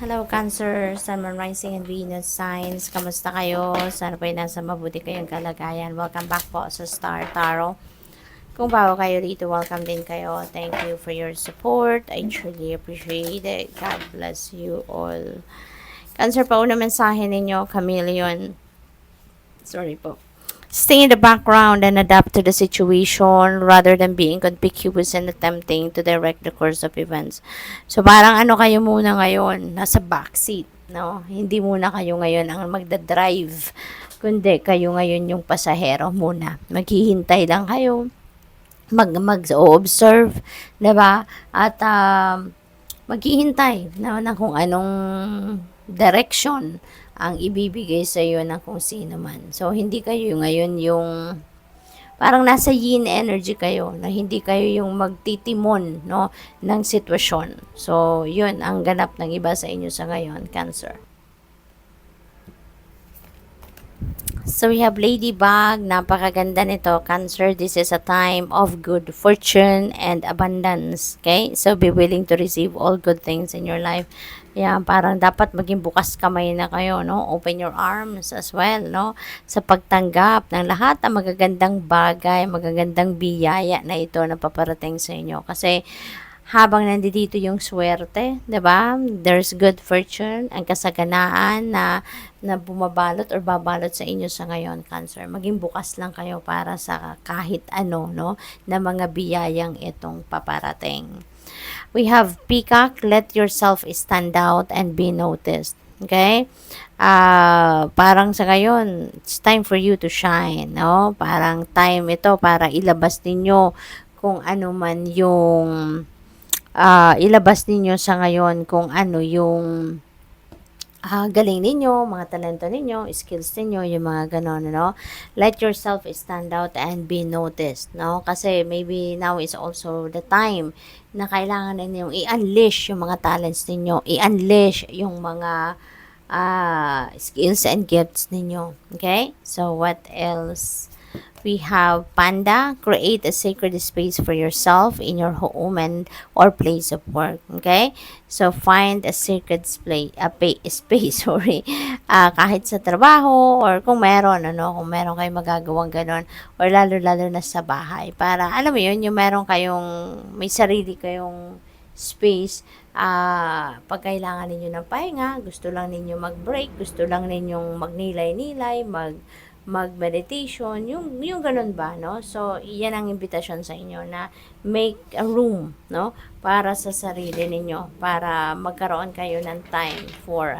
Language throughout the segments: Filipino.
Hello, Cancer, Sun, Moon, Rising, and Venus signs. Kamusta kayo? Sana po ay nasa mabuti kayong kalagayan. Welcome back po sa Star Tarot. Kung bago kayo dito, welcome din kayo. Thank you for your support. I truly appreciate it. God bless you all. Cancer, pa una mensahe ninyo, Chameleon. Sorry po. Stay in the background and adapt to the situation rather than being conspicuous and attempting to direct the course of events. So, parang ano kayo muna ngayon, nasa backseat, no? Hindi muna kayo ngayon ang magdadrive, kundi kayo ngayon yung pasahero muna. Maghihintay lang kayo, mag-observe, 'di ba? At maghihintay na kung anong direction ang ibibigay sa iyo ng kung sino man. So, hindi kayo ngayon yung parang nasa yin energy kayo, na hindi kayo yung magtitimon, no, ng sitwasyon. So, yun ang ganap ng iba sa inyo sa ngayon, Cancer. So, we have Ladybug. Napakaganda nito, Cancer. This is a time of good fortune and abundance. Okay? So, be willing to receive all good things in your life. Yan, parang dapat maging bukas kamay na kayo, no? Open your arms as well, no? Sa pagtanggap ng lahat ng magagandang bagay, magagandang biyaya na ito na paparating sa inyo. Kasi, habang nandito yung swerte, 'di ba? There's good fortune, ang kasaganaan na bumabalot or babalot sa inyo sa ngayon, Cancer. Maging bukas lang kayo para sa kahit ano, no, na mga biyayang itong paparating. We have Peacock, let yourself stand out and be noticed. Okay? Parang sa ngayon, it's time for you to shine, no? Parang time ito para ilabas ninyo kung ano man yung ilabas ninyo sa ngayon kung ano yung galing ninyo, mga talento ninyo, skills ninyo, yung mga ganon, no? Let yourself stand out and be noticed, no? Kasi maybe now is also the time na kailangan ninyong i-unleash yung mga talents ninyo, i-unleash yung mga skills and gifts ninyo. Okay? So, what else? We have Panda, create a sacred space for yourself in your home and or place of work. Okay? So, find a sacred space, sorry. Kahit sa trabaho or kung meron, kung meron kayong magagawang ganon or lalo-lalo na sa bahay. Para, alam mo yun, yung meron kayong, may sarili kayong space, pag kailangan ninyo ng pahinga, gusto lang ninyo mag-break, gusto lang ninyong magnilay-nilay, mag-meditation, yung ganun ba, no? So, iyan ang imbitasyon sa inyo na make a room, no? Para sa sarili ninyo, para magkaroon kayo ng time for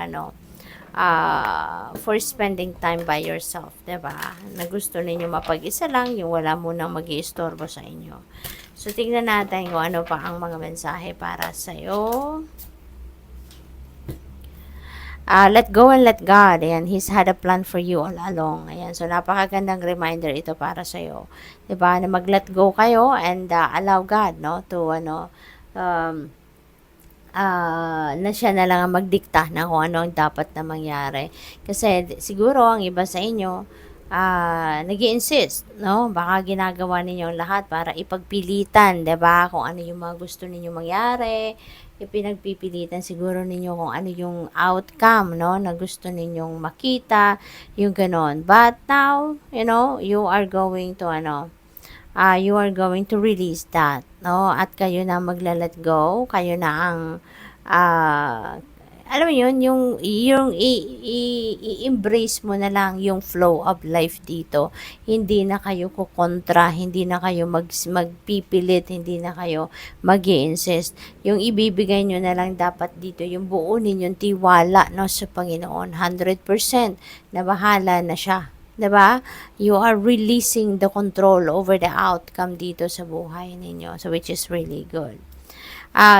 spending time by yourself, 'di ba? Na gusto ninyo mapag-isa lang, yung wala munang mag-iistorbo sa inyo. So, tingnan natin kung ano pa ang mga mensahe para sa'yo. Let go and let God. Ayan, He's had a plan for you all along. Ayan, so napakagandang reminder ito para sa iyo. 'Di ba? Na mag-let go kayo and allow God, no, to na siya na lang ang magdikta ng kung ano ang dapat na mangyari. Kasi siguro ang iba sa inyo nag-i-insist, no? Baka ginagawa ninyo ang lahat para ipagpilitan, 'di ba? Kung ano yung mga gusto ninyo mangyari, ipinagpipilitan siguro ninyo kung ano yung outcome, no, na gusto ninyong makita, yung ganon. But now, you are going to you are going to release that, no? At kayo na magla-let go, kayo na ang alam mo yun, yung i-embrace mo na lang yung flow of life dito. Hindi na kayo kukontra, hindi na kayo magpipilit, hindi na kayo mag-i-insist. Yung ibibigay nyo na lang dapat dito, yung buo ninyong tiwala, no, sa Panginoon, 100% na bahala na siya. 'Di ba? You are releasing the control over the outcome dito sa buhay ninyo. So, which is really good.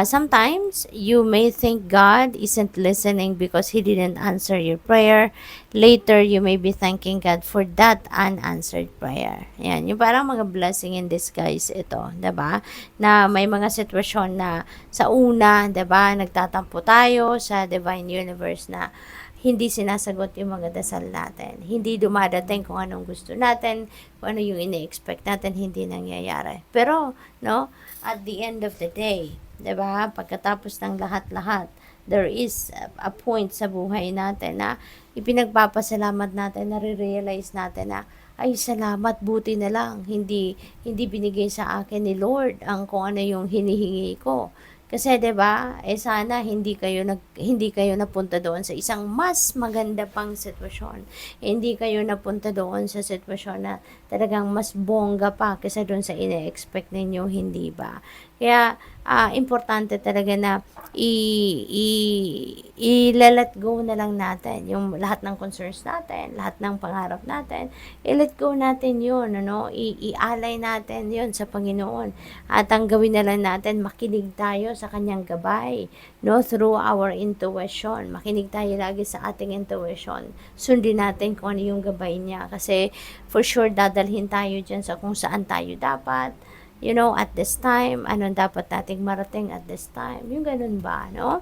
Sometimes you may think God isn't listening because He didn't answer your prayer. Later, you may be thanking God for that unanswered prayer. Yan, yung parang mga blessing in disguise ito, 'di ba? Na may mga sitwasyon na sa una, 'di ba, nagtatampo tayo sa divine universe na hindi sinasagot yung mga dasal natin. Hindi dumadating kung anong gusto natin, kung ano yung ine-expect natin, hindi nangyayari. Pero, no, at the end of the day, 'di ba? Pagkatapos ng lahat-lahat, there is a point sa buhay natin na ipinagpapasalamat natin, nare-realize natin na, ay salamat, buti na lang, hindi binigay sa akin ni Lord ang kung ano yung hinihingi ko. Kasi 'di ba, sana hindi kayo napunta doon sa isang mas maganda pang sitwasyon. Hindi kayo napunta doon sa sitwasyon na talagang mas bongga pa kaysa doon sa ine-expect ninyo, hindi ba? Kaya importante talaga na i-let go na lang natin yung lahat ng concerns natin, lahat ng pangarap natin. I-let go natin 'yun, ano? Ialay natin 'yun sa Panginoon. At ang gawin na lang natin, makinig tayo sa kanyang gabay, no, through our intuition. Makinig tayo lagi sa ating intuition. Sundin natin kung ano yung gabay niya kasi for sure dadalhin tayo dyan sa kung saan tayo dapat, at this time, anong dapat nating marating at this time. Yung ganun ba, no?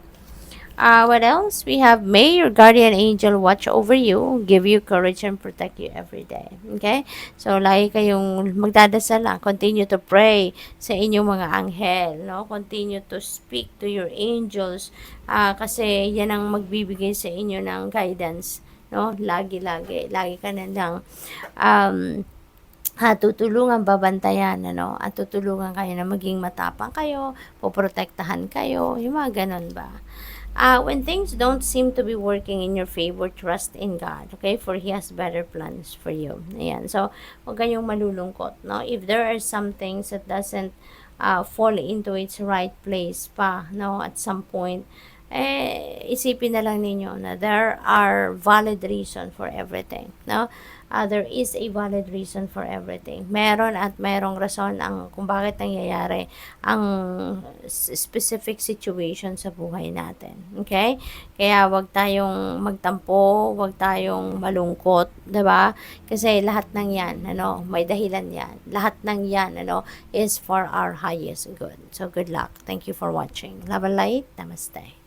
What else? We have, may your guardian angel watch over you, give you courage and protect you every day. Okay? So, lagi kayong magdadasal lang. Continue to pray sa inyong mga anghel. No? Continue to speak to your angels. Kasi yan ang magbibigay sa inyo ng guidance. No? Lagi ka na lang tutulungan, babantayan, at tutulungan kayo na maging matapang kayo, poprotektahan kayo, yung mga ganun ba. When things don't seem to be working in your favor, trust in God, okay? For He has better plans for you. Ayan. So, huwag kayong malulungkot, no? If there are some things that doesn't fall into its right place pa, no? At some point, isipin na lang ninyo na there are valid reason for everything, no? There is a valid reason for everything. Meron at merong rason ang kung bakit nangyayari ang specific situation sa buhay natin. Okay? Kaya wag tayong magtampo, wag tayong malungkot, 'di ba? Kasi lahat ng 'yan, may dahilan 'yan. Lahat ng 'yan, is for our highest good. So good luck. Thank you for watching. Love and light. Namaste.